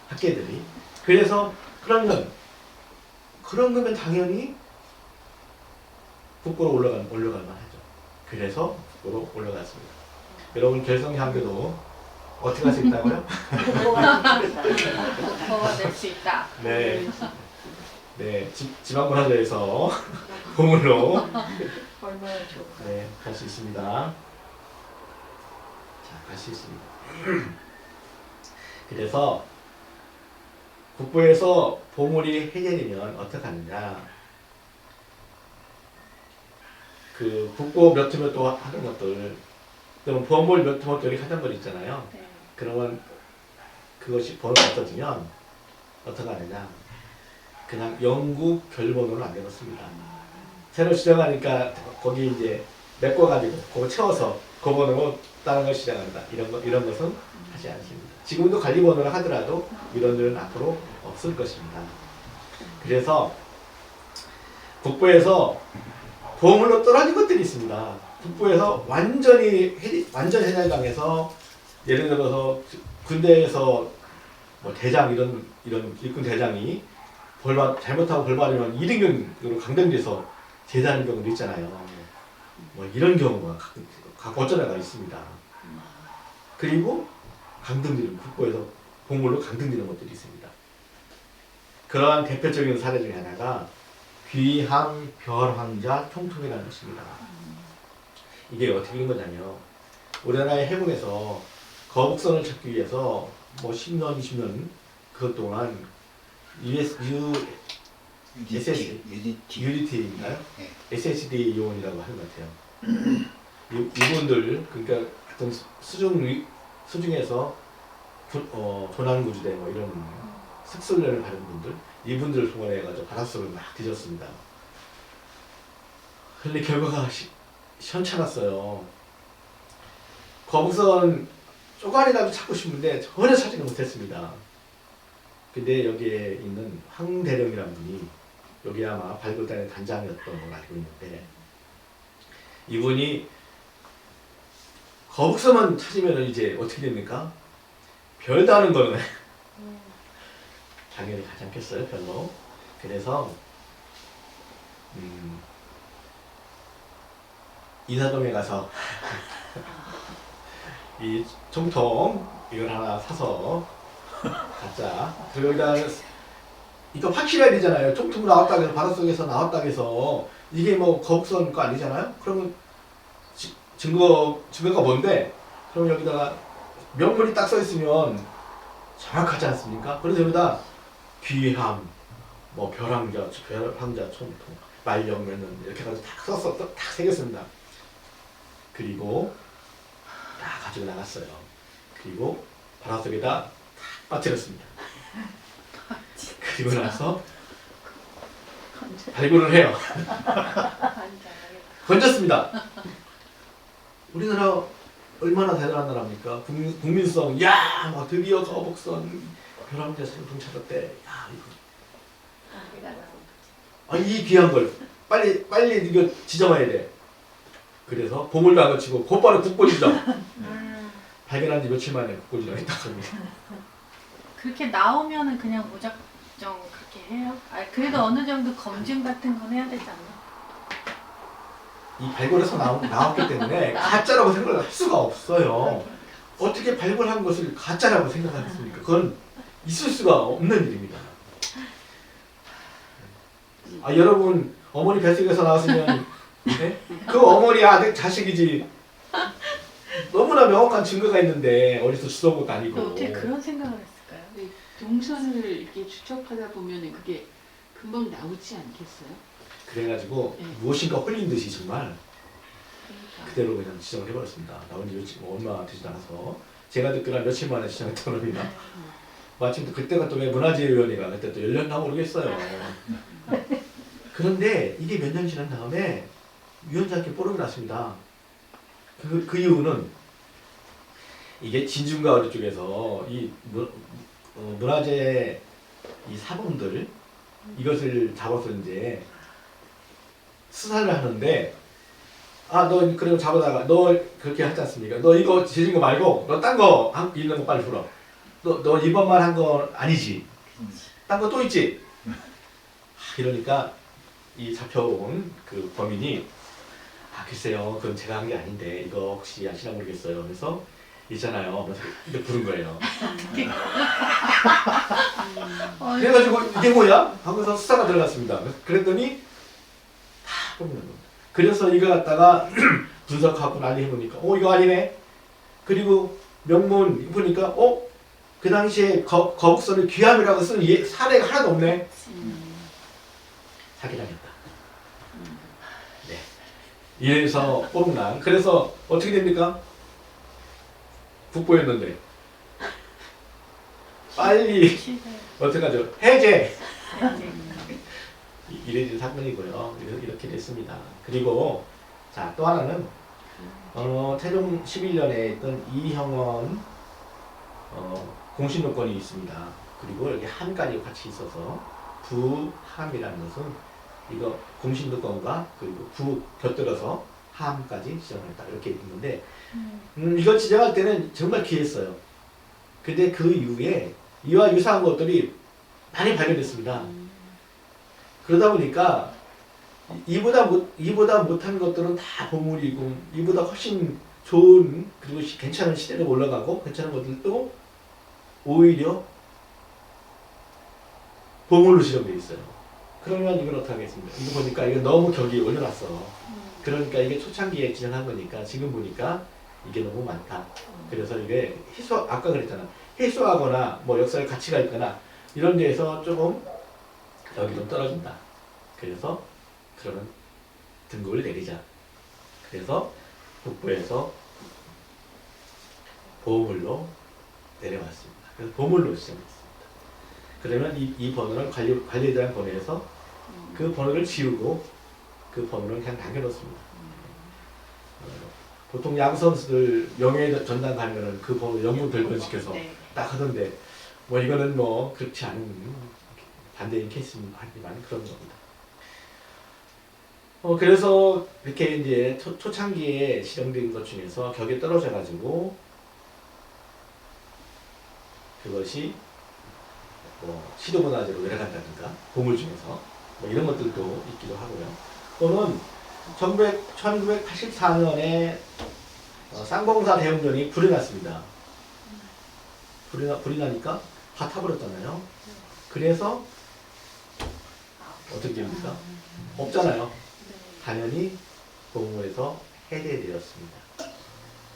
학계들이. 그래서 그런 거면 당연히 국보로 올라갈 만하죠. 그래서 올라갔습니다. 여러분 결성향교도 어떻게 할 수 있다고요? 도포가 될 수 있다. 네, 네, 지방문화재에서 보물로 얼마나 좋을까. 네, 갈 수 있습니다. 자, 갈 수 있습니다. 그래서 국부에서 보물이 해결이면 어떻게 하느냐? 그 국보 몇 호 몇 호 하는 것들, 그럼 보물 몇 호 몇 호 하는 것 있잖아요. 네. 그러면 그것이 번호가 없어지면 어떻게 하느냐? 그냥 영국 결번호를 안 내놓습니다. 새로 시작하니까 거기 이제 메꿔가지고 그거 채워서 그 번호로 다른 걸 시작한다. 이런 것은 하지 않습니다. 지금도 관리번호를 하더라도 이런 일은 앞으로 없을 것입니다. 그래서 국부에서 보물로 떨어진 것들이 있습니다. 국부에서 완전 해달당해서 예를 들어서 군대에서 뭐 대장 이런 일군 대장이 잘못하고 벌받으면 1인경으로 강등돼서 제대하는 경우도 있잖아요. 뭐 이런 경우가 어쩌다가 있습니다. 그리고 강등되는 국보에서 보물로 강등되는 것들이 있습니다. 그러한 대표적인 사례 중에 하나가 귀함 별황자 총통이라는 것입니다. 이게 어떻게 된 거냐면 우리나라의 해군에서 거북선을 찾기 위해서 뭐 10년, 20년 그것 동안 UDT인가요? 네. SSD 요원이라고 하는 것 같아요. 이분들 그러니까 어떤 수중에서 조난구조대 뭐 이런 특수훈련을 받은 분들 이분들을 동원해가지고 바닷속을 막 뒤졌습니다. 근데 결과가 시원찮았어요. 거북선 쪼가리라도 찾고 싶은데 전혀 찾지는 못했습니다. 근데 여기에 있는 황대령이라는 분이 여기 아마 발굴단의 단장이었던 걸로 알고 있는데 이분이 거북선만 찾으면 이제 어떻게 됩니까? 별 다는 거는 당연히 가지 않겠어요, 별로. 그래서 인사동에 가서 이 총통 이걸 하나 사서 갖자. 그리고 여기다 이거 확실해야 되잖아요. 총통 나왔다고 해서 바닷속에서 나왔다고 해서 이게 뭐 거북선 거 아니잖아요. 그러면 증거가 뭔데? 그럼 여기다가 명물이 딱 써 있으면 정확하지 않습니까? 그래서 여기다 귀함, 뭐 별황자 총통, 말령면은 이렇게 해가지고 딱 써서 딱 새겼습니다. 그리고 딱 가지고 나갔어요. 그리고 바닷속에다 딱 빠뜨렸습니다. 그리고 나서 발굴을 해요. 건졌습니다. 우리나라 얼마나 대단한 나라입니까? 국민성, 야, 막 드디어 거북선 별황자 총통 찾았대. 야, 이거. 이 귀한 걸 빨리 이거 지정해야 돼. 그래서 보물도 안 거치고 곧바로 국보 지정. 발견한 지 며칠 만에 국보 지정했다고 합니다. 그렇게 나오면은 그냥 무작정 그렇게 해요? 그래도 어느 정도 검증 같은 건 해야 되지 않나? 이 발굴에서 나왔기 때문에 가짜라고 생각을 할 수가 없어요. 어떻게 발굴한 것을 가짜라고 생각하겠습니까? 그건 있을 수가 없는 일입니다. 여러분 어머니 뱃속에서 나왔으면 네? 그 어머니 아들 자식이지. 너무나 명확한 증거가 있는데 어디서 주워온 것도 아니고. 어떻게 그런 생각을 했을까요? 네, 동선을 이렇게 추적하다 보면은 그게 금방 나오지 않겠어요? 그래가지고 네. 무엇인가 홀린 듯이 정말 그러니까. 그대로 그냥 지정을 해버렸습니다. 나온 지 얼마 되지도 않아서 제가 듣기로 한 며칠 만에 지정했다고 합니다. 마침 또 그때가 또 왜 문화재위원회가 그때 또 열렸나 모르겠어요. 그런데 이게 몇 년 지난 다음에 위원장께 뽀록이 났습니다. 그 이유는 이게 진중가을 쪽에서 이 문화재 이 사범들 이것을 잡아서 이제 수사를 하는데 너 그리고 잡아다가 너 그렇게 하지 않습니까? 너 이거 지진 거 말고 너 딴 거 있는 거 빨리 풀어. 너 이번만 한 건 아니지? 딴 거 또 있지? 이러니까 이 잡혀온 그 범인이 아 글쎄요 그건 제가 한 게 아닌데 이거 혹시 아시나 모르겠어요. 그래서 있잖아요. 그래서 이렇게 부른 거예요. 그래가지고 이게 뭐야? 하고서 수사가 들어갔습니다. 그랬더니 다 뽑는 겁니다. 그래서 이거 갖다가 분석하고 난리 해보니까 이거 아니네. 그리고 명문 보니까 그 당시에 거북선을 귀함이라고 쓴 사례가 하나도 없네. 사기당했다. 네. 이래서 뽑난. 그래서 어떻게 됩니까? 국보였는데 빨리 어떡하죠? 해제. 이래진 사건이고요. 이렇게 됐습니다. 그리고 자 또 하나는 태종 11년에 있던 이형원 공신노건이 있습니다. 그리고 여기 함까지 같이 있어서 부함이라는 것은 이거 공신노건과 그리고 부 곁들여서 함까지 지정했다 이렇게 있는데 이걸 지정할 때는 정말 귀했어요. 근데 그 이후에 이와 유사한 것들이 많이 발견됐습니다. 그러다 보니까 이보다 못한 것들은 다 보물이고 이보다 훨씬 좋은 그리고 괜찮은 시대로 올라가고 괜찮은 것들도 오히려 보물로 지정되어 있어요. 그러면 이걸 어떻게 하겠습니까? 이거 보니까 이거 너무 격이 올려놨어. 그러니까 이게 초창기에 지정한 거니까 지금 보니까 이게 너무 많다. 그래서 이게 아까 그랬잖아. 해소하거나 뭐 역사의 가치가 있거나 이런 데에서 조금 여기 좀 떨어진다. 그래서 그러면 등급을 내리자. 그래서 국보에서 보물로 내려왔습니다. 그래서 보물로 시작했습니다. 그러면 이 번호를 관리자랑 번호에서 그 번호를 지우고 그 번호를 그냥 남겨놓습니다. 보통 야구 선수들 명예 전당 가면은 그 번호 영구 결번시켜서 딱 하던데 뭐 이거는 뭐 그렇지 않은 반대인 케이스는 하지만 그런 겁니다. 그래서 이렇게 이제 초창기에 지정된 것 중에서 격에 떨어져 가지고 그것이 뭐 시도문화재로 내려간다든가 보물 중에서 뭐 이런 것들도 있기도 하고요. 또는 1984년에 쌍봉사 대웅전이 불이 났습니다. 불이 나니까 다 타버렸잖아요. 그래서 어떻게 됩니까? 없잖아요. 당연히 보물에서 해제되었습니다.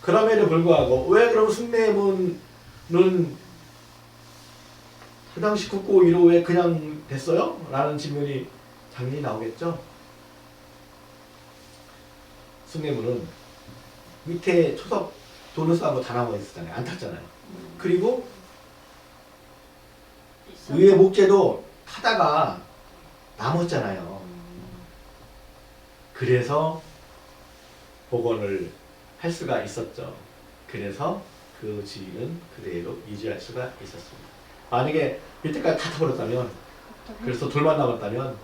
그럼에도 불구하고 왜 그럼 숭례문은 그 당시 국보 1호 왜 그냥 됐어요? 라는 질문이 당연히 나오겠죠. 숭례문은 밑에 초석 돈을 쌓은 거 다 남아 있었잖아요. 안 탔잖아요. 그리고 위에 목재도 타다가 남았잖아요. 그래서 복원을 할 수가 있었죠. 그래서 그 지위는 그대로 유지할 수가 있었습니다. 만약에 밑에까지 다 타버렸다면, 그래서 돌만 남았다면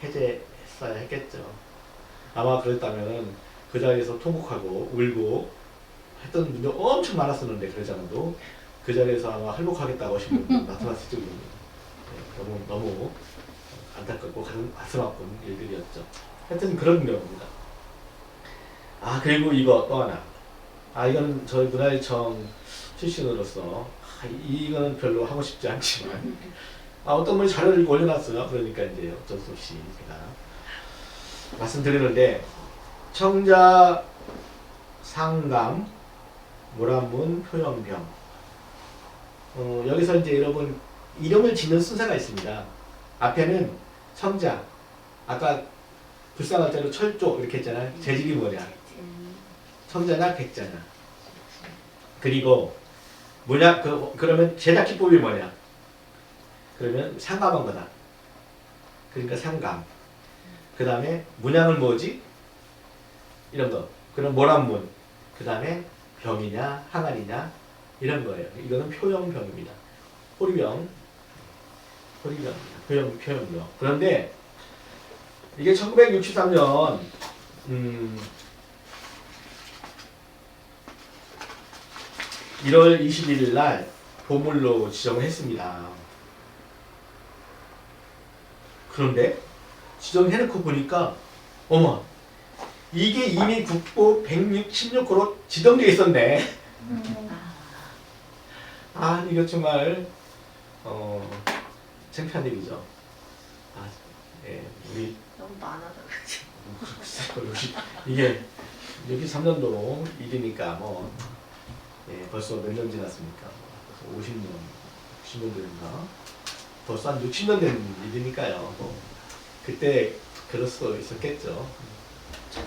해제했어야 했겠죠. 아마 그랬다면 그 자리에서 통곡하고 울고 했던 분들 엄청 많았었는데 그러잖아도 그 자리에서 아마 할복하겠다고 하신 분들 나타났을 정도로 너무 안타깝고 가슴 아픈 일들이었죠. 하여튼 그런 경우입니다. 그리고 이거 또 하나. 이건 저희 문화유청 출신으로서 이거는 별로 하고 싶지 않지만 어떤 분이 자료를 올려놨어요. 그러니까 이제 어쩔 수 없이 제가 말씀드리는데 청자, 상감, 모란문, 표영병. 여기서 이제 여러분 이름을 짓는 순서가 있습니다. 앞에는 청자, 아까 불쌍할 때로 철조 이렇게 했잖아요. 재질이 뭐냐? 청자냐, 백자냐. 그리고 뭐냐? 그러면 제작 기법이 뭐냐? 그러면 상감한 거다. 그러니까 상감. 그 다음에 문양은 뭐지? 이런 거. 그럼 모란문. 그 다음에 병이냐, 항아리냐 이런 거예요. 이거는 표형병입니다. 호리병. 호리병입니다. 표형병. 그런데 이게 1963년 1월 21일 날 보물로 지정을 했습니다. 그런데 지정해놓고 보니까 어머 이게 이미 국보 116호로 지정되어 있었네. 아, 이거 정말 창피한 일이죠. 아, 예, 우리 너무 많아서 그렇지. 이게 63년도 일이니까 뭐 벌써 몇 년 지났습니까? 벌써 50년, 60년 됐나? 벌써 한 60년 된 일이니까요. 뭐 그때 그럴 수도 있었겠죠. 자,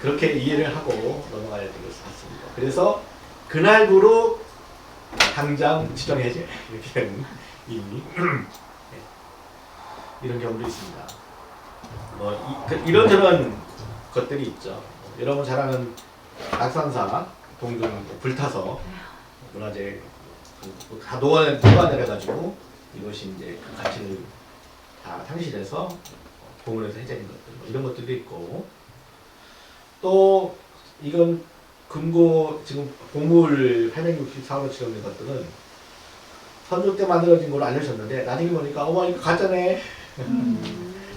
그렇게 이해를 하고 넘어가야 될 것 같습니다. 그래서 그날부로 당장 지정 해제 이렇게 되는 일이 이런 경우도 있습니다. 뭐 이런저런 것들이 있죠. 여러분 잘 아는 낙산사 동중 불타서 문화재 다 녹아내려가지고 이것이 이제 그 가치를 다 상실해서 보물에서 해제된 것들 뭐 이런 것들도 있고 또 이건 금고 지금 보물 864호로 지정된 것들은 선조 때 만들어진 걸로 알려졌는데 나중에 보니까 어머 이거 가짜네.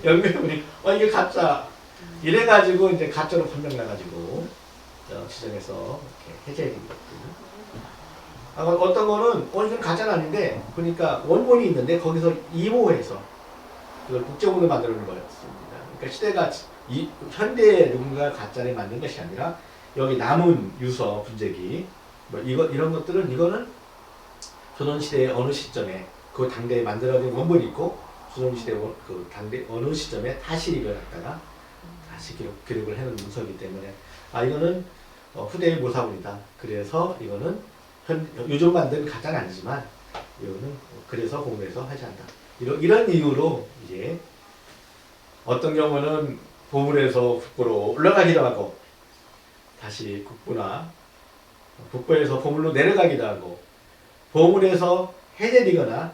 연구해 보니까 이게 가짜. 이래가지고 이제 가짜로 판명나가지고 지정해서 이렇게 해제된 것들. 어떤 거는 이건 가짜는 아닌데 보니까 원본이 있는데 거기서 이모해서 이걸 국제본을 만드는 거였습니다. 그러니까 시대가 현대에 누군가 가짜를 만든 것이 아니라 여기 남은 유서 분재기 뭐 이런 것들은 이거는 조선시대의 어느 시점에 그 당대에 만들어진 원본이 있고 조선시대 그 당대 어느 시점에 다시 이걸 갖다가 다시 기록을 해놓은 문서이기 때문에 이거는 후대의 모사본이다. 그래서 이거는 요즘 만든 가짜는 아니지만 이거는 그래서 공부해서 하지 않다. 이런 이유로 이제 어떤 경우는 보물에서 국보로 올라가기도 하고 다시 국보에서 보물로 내려가기도 하고 보물에서 해제되거나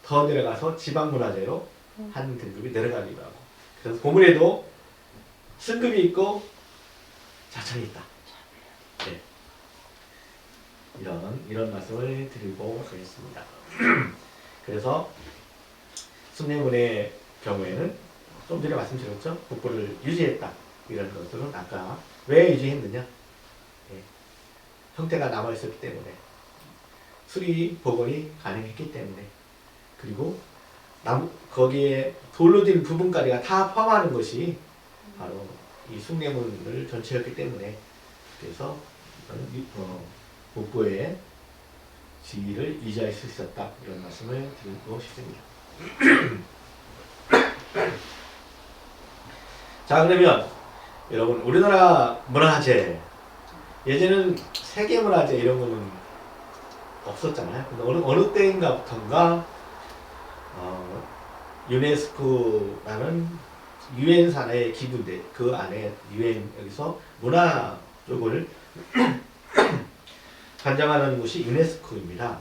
더 내려가서 지방문화재로 한 등급이 내려가기도 하고 그래서 보물에도 승급이 있고 자천이 있다. 네. 이런 말씀을 드리고 가겠습니다. 그래서 숭례문의 경우에는 좀 전에 말씀드렸죠. 국보를 유지했다. 이런 것들은 아까 왜 유지했느냐? 네. 형태가 남아있었기 때문에 수리 복원이 가능했기 때문에 그리고 거기에 돌로 된 부분까지가 다 포함하는 것이 바로 이 숭례문을 전체였기 때문에 그래서 국보의 지위를 유지할 수 있었다. 이런 말씀을 드리고 싶습니다. 자, 그러면 여러분 우리나라 문화재 예전에는 세계문화재 이런 거는 없었잖아요. 근데 어느 때인가부터인가 유네스코라는 유엔 산하의 기구인데 그 안에 유엔 여기서 문화 쪽을 관장하는 곳이 유네스코입니다.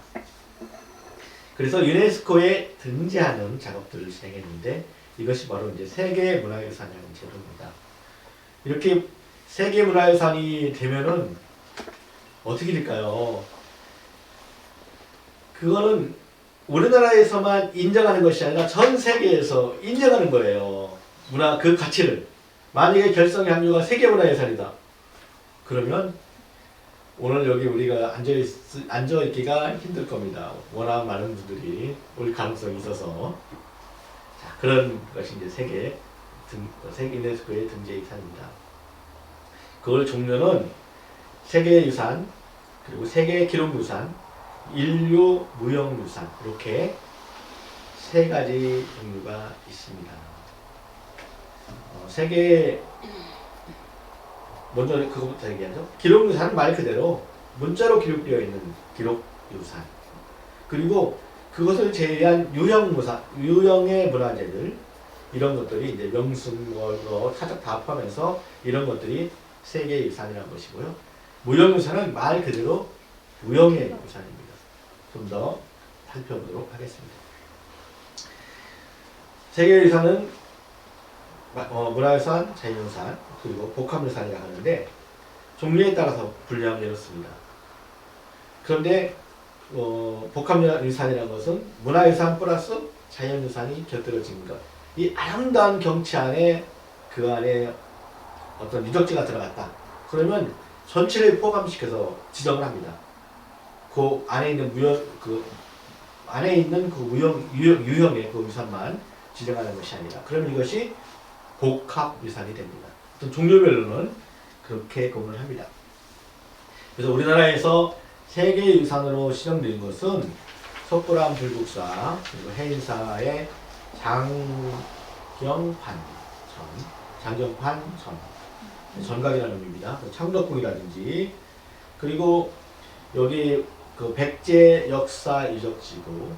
그래서 유네스코에 등재하는 작업들을 진행했는데 이것이 바로 이제 세계문화유산이라는 제도입니다. 이렇게 세계문화유산이 되면은 어떻게 될까요? 그거는 우리나라에서만 인정하는 것이 아니라 전 세계에서 인정하는 거예요. 문화 그 가치를. 만약에 결성의 함유가 세계문화유산이다. 그러면 오늘 여기 우리가 앉아있기가 힘들 겁니다. 워낙 많은 분들이 올 가능성이 있어서. 자, 그런 것이 이제 세계 유네스코의 등재유산입니다. 그걸 종류는 세계유산, 그리고 세계기록유산, 인류 무형유산 이렇게 세 가지 종류가 있습니다. 먼저 그것부터 얘기하죠. 기록유산은 말 그대로 문자로 기록되어 있는 기록유산. 그리고 그것을 제외한 유형의 문화재들 이런 것들이 이제 명승, 사적 다 포함해서 이런 것들이 세계유산이라는 것이고요. 무형유산은 말 그대로 무형의 유산입니다. 좀 더 살펴보도록 하겠습니다. 세계유산은 문화유산, 자연유산, 그리고 복합유산이라고 하는데 종류에 따라서 분류하면 이렇습니다. 그런데 복합유산이라는 것은 문화유산 플러스 자연유산이 곁들여진 것. 이 아름다운 경치 안에 그 안에 어떤 유적지가 들어갔다. 그러면 전체를 포함시켜서 지정을 합니다. 그 안에 있는 유형의 그 유산만 지정하는 것이 아니라, 그러면 이것이 복합 유산이 됩니다. 어떤 종류별로는 그렇게 구분을 합니다. 그래서 우리나라에서 세계 유산으로 지정된 것은 석굴암 불국사, 그리고 해인사의 장경판천, 전각이라는 의미입니다. 창덕궁이라든지, 그리고 여기 그 백제 역사 유적지구,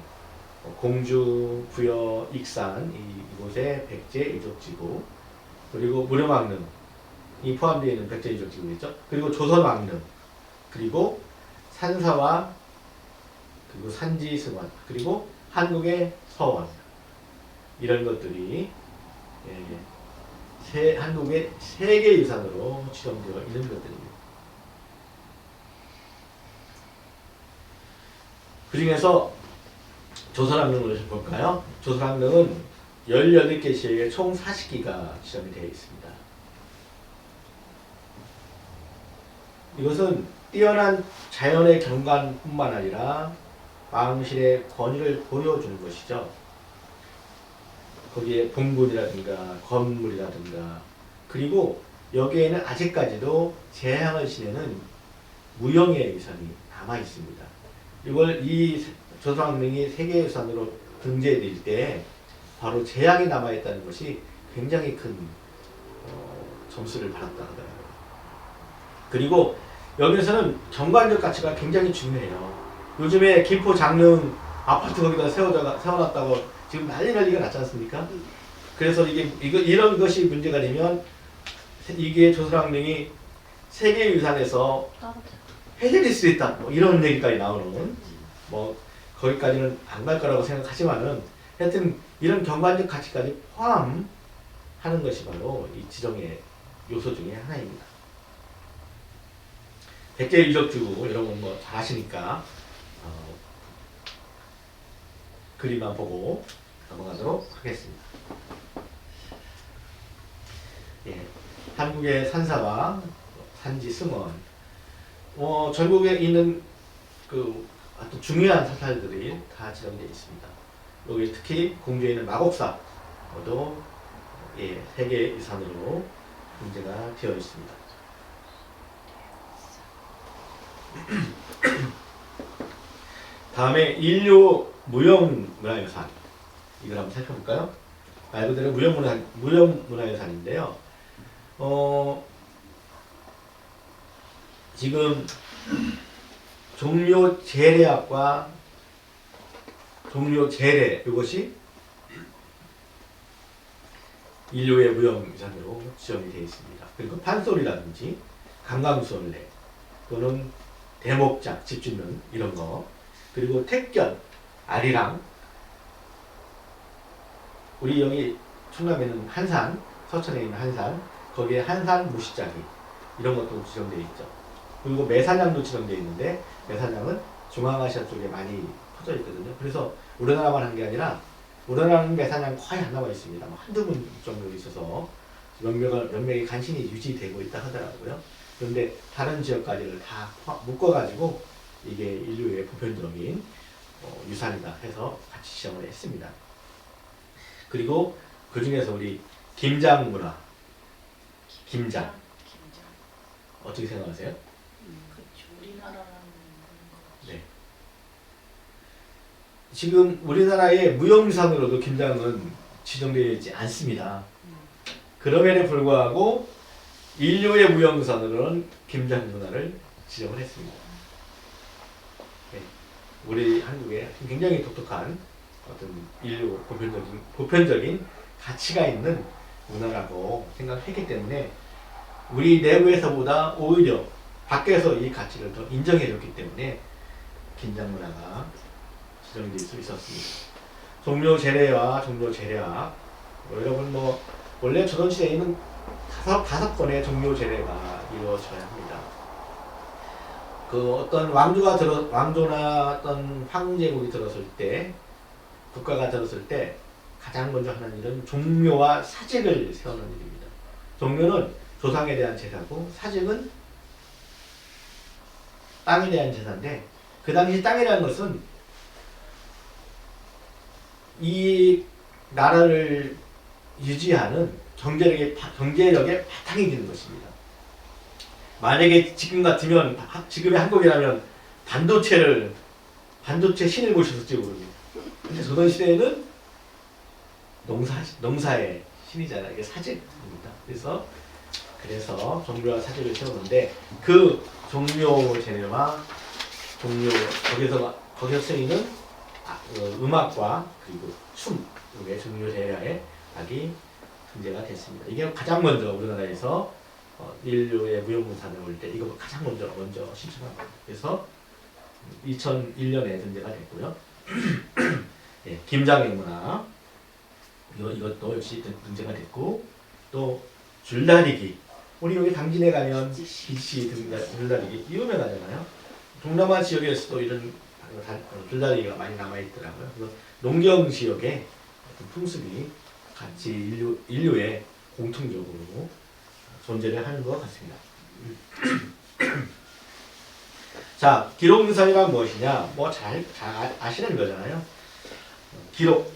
공주, 부여, 익산 이곳의 백제 유적지구, 그리고 무령왕릉이 포함되어 있는 백제 유적지구겠죠. 그리고 조선왕릉, 그리고 산사와 그리고 산지승원, 그리고 한국의 서원, 이런 것들이 한국의 세계유산으로 지정되어 있는 것들입니다. 그 중에서 조선왕릉을 볼까요? 조선왕릉은 18개 시에 총 40기가 지정이 되어 있습니다. 이것은 뛰어난 자연의 경관뿐만 아니라 왕실의 권위를 보여주는 것이죠. 거기에 봉군이라든가 건물이라든가, 그리고 여기에는 아직까지도 재향을 지내는 무형의 유산이 남아 있습니다. 이 조선왕릉이 세계유산으로 등재될 때 바로 재향이 남아 있다는 것이 굉장히 큰 점수를 받았다 하더라고요. 그리고 여기서는 경관적 가치가 굉장히 중요해요. 요즘에 김포 장릉 아파트 거기다 세워놨다고 지금 난리가 났지 않습니까? 그래서 이런 것이 문제가 되면 이게 조선왕릉이 세계유산에서 해제될 수 있다, 뭐 이런 얘기까지 나오는, 뭐 거기까지는 안 갈 거라고 생각하지만은 하여튼 이런 경관적 가치까지 포함하는 것이 바로 이 지정의 요소 중에 하나입니다. 백제 유적지구 이런 건 뭐 잘 아시니까 그림만 보고 넘어가도록 하겠습니다. 한국의 산사와 산지 승원, 전국에 있는 그 아주 중요한 사찰들이 다 지정되어 있습니다. 여기 특히 공주에 있는 마곡사도 세계유산으로 등재가 되어 있습니다. 다음에 인류 무형문화유산, 이걸 한번 살펴볼까요? 말 그대로 무형문화유산인데요. 지금 종묘제례학과 종묘제례, 이것이 인류의 무형유산으로 지정이 되어 있습니다. 그리고 판소리라든지 강강수원래 또는 대목작, 집 짓는 이런 거, 그리고 택견, 아리랑, 우리 여기 충남에는 한산, 서천에 있는 한산, 거기에 한산 무시자기 이런 것도 지정되어 있죠. 그리고 매사냥도 지정되어 있는데, 매사냥은 중앙아시아 쪽에 많이 퍼져 있거든요. 그래서 우리나라만 한 게 아니라 우리나라는 매사냥 거의 안 남아 있습니다. 한두 분 정도 있어서 몇몇이 간신히 유지되고 있다 하더라고요. 그런데 다른 지역까지를 다 묶어가지고 이게 인류의 보편적인 유산이다 해서 같이 지정을 했습니다. 그리고 그 중에서 우리 김장 문화, 김장 어떻게 생각하세요? 그렇죠. 우리나라라는 거. 네. 지금 우리나라의 무형유산으로도 김장은 지정되어 있지 않습니다. 그럼에도 불구하고 인류의 무형유산으로는 김장 문화를 지정을 했습니다. 네. 우리 한국에 굉장히 독특한 어떤 인류 보편적인 가치가 있는 문화라고 생각했기 때문에 우리 내부에서보다 오히려 밖에서 이 가치를 더 인정해줬기 때문에 김장 문화가 지정될 수 있었습니다. 종묘제례와 종묘제례학, 여러분 원래 조선시대에는 다섯 번의 종묘제례가 이루어져야 합니다. 그 어떤 왕조나 어떤 황제국이 들었을 때, 국가가 들었을 때 가장 먼저 하는 일은 종묘와 사직을 세우는 일입니다. 종묘는 조상에 대한 제사고 사직은 땅에 대한 제사인데 그 당시 땅이라는 것은 이 나라를 유지하는 경제력의 바탕이 되는 것입니다. 만약에 지금 같으면 지금의 한국이라면 반도체 신을 모셨을지 모릅니다. 근데 조선시대에는 농사의 신이잖아요. 이게 사직입니다. 그래서 종묘와 사직을 세우는데 그 종묘 제례와 거기서 쓰이는 음악과 그리고 춤, 이게 종묘 제례에 악이 등재가 됐습니다. 이게 가장 먼저 우리나라에서 인류의 무형문산을 올 때 이거 가장 먼저 신청한 겁니다. 그래서 2001년에 등재가 됐고요. 예, 김장의 문화 이것도 역시 등재가 됐고 또 줄다리기 우리 여기 당진에 가면 기시 줄다리기 유명하잖아요. 동남아 지역에서도 이런 줄다리기가 많이 남아 있더라고요. 그래서 농경 지역의 어떤 풍습이 같이 인류의 공통적으로 존재를 하는 것 같습니다. 자, 기록유산이란 무엇이냐? 뭐 잘 아시는 거잖아요. 기록.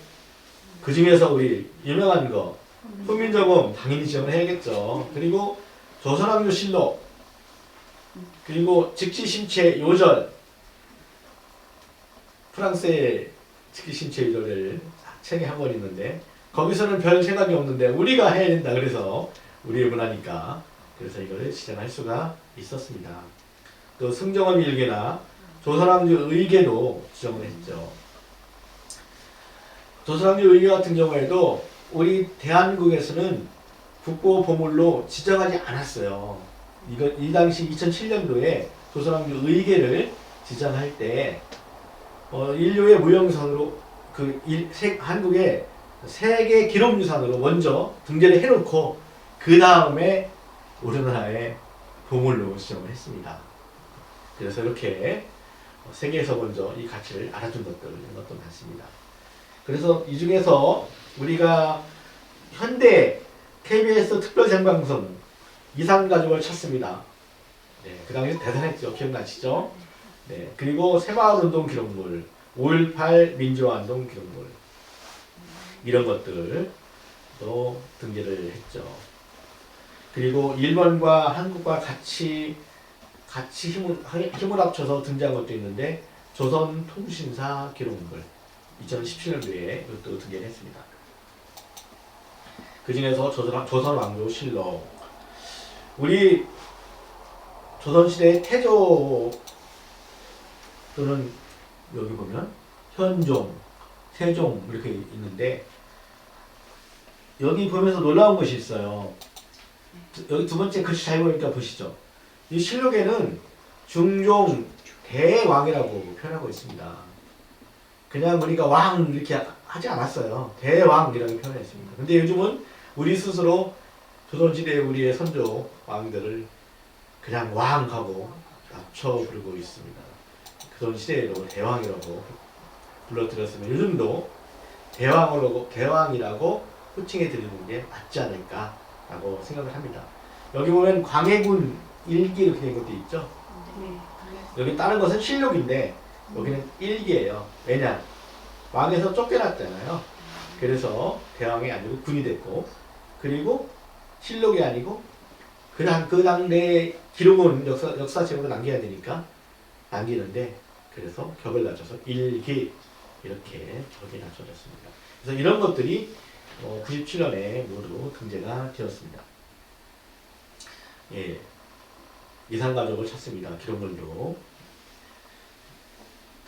그 중에서 우리 유명한 거 훈민정음 당연히 지원을 해야겠죠. 그리고 조선왕조실록, 그리고 직지심체 요절, 프랑스의 직지심체 요절을 책에 한 권 있는데 거기서는 별 생각이 없는데 우리가 해야 된다. 그래서 우리의 문화니까 그래서 이거를 시전할 수가 있었습니다. 또 승정원 일기나 조선왕조 의계도 지정을 했죠. 조선왕조 의계 같은 경우에도 우리 대한민국에서는 국보 보물로 지정하지 않았어요. 이 당시 2007년도에 조선왕조 의계를 지정할 때 인류의 무형유산으로 한국의 세계 기록유산으로 먼저 등재를 해놓고 그 다음에 우리나라의 보물로 지정을 했습니다. 그래서 이렇게 세계에서 먼저 이 가치를 알아준 것도 많습니다. 그래서 이 중에서 우리가 현대 KBS 특별생방송 이산가족을 찾습니다. 네, 그 당시 대단했죠. 기억나시죠? 네, 그리고 새마을운동 기록물, 5.18 민주화운동 기록물 이런 것들도 등재를 했죠. 그리고 일본과 한국과 같이 힘을 합쳐서 등재한 것도 있는데 조선통신사 기록물 2017년도에 이것도 등재를 했습니다. 그 중에서 조선왕조실록 우리 조선시대의 태조 또는 여기 보면 현종, 세종 이렇게 있는데 여기 보면서 놀라운 것이 있어요. 여기 두 번째 글씨 잘 보니까 보시죠. 이 실록에는 중종 대왕이라고 표현하고 있습니다. 그냥 우리가 왕 이렇게 하지 않았어요. 대왕이라고 표현했습니다. 근데 요즘은 우리 스스로 조선시대의 우리의 선조 왕들을 그냥 왕하고 낮춰 부르고 있습니다. 그런 시대에도 대왕이라고 불러드렸으면 요즘도 대왕이라고 호칭해 드리는 게 맞지 않을까라고 생각을 합니다. 여기 보면 광해군 일기 이렇게 된 것도 있죠. 네. 여기 다른 것은 실록인데 여기는 일기예요. 왜냐? 왕에서 쫓겨났잖아요. 그래서 대왕이 아니고 군이 됐고 그리고 실록이 아니고 그 당대의 기록은 역사책으로 남겨야 되니까 남기는데 그래서 격을 낮춰서 일기 이렇게 격이 낮춰졌습니다. 그래서 이런 것들이 97년에 모두 등재가 되었습니다. 예, 이산가족을 찾습니다. 기록물도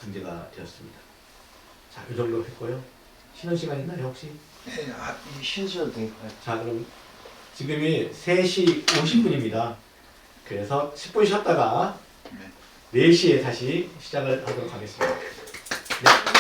등재가 되었습니다. 자, 이 정도 했고요. 쉬는 시간 있나요 혹시? 네, 쉬셔도 돼요. 자, 그럼 지금이 3시 50분입니다. 그래서 10분 쉬었다가 4시에 다시 시작을 하도록 하겠습니다. 네.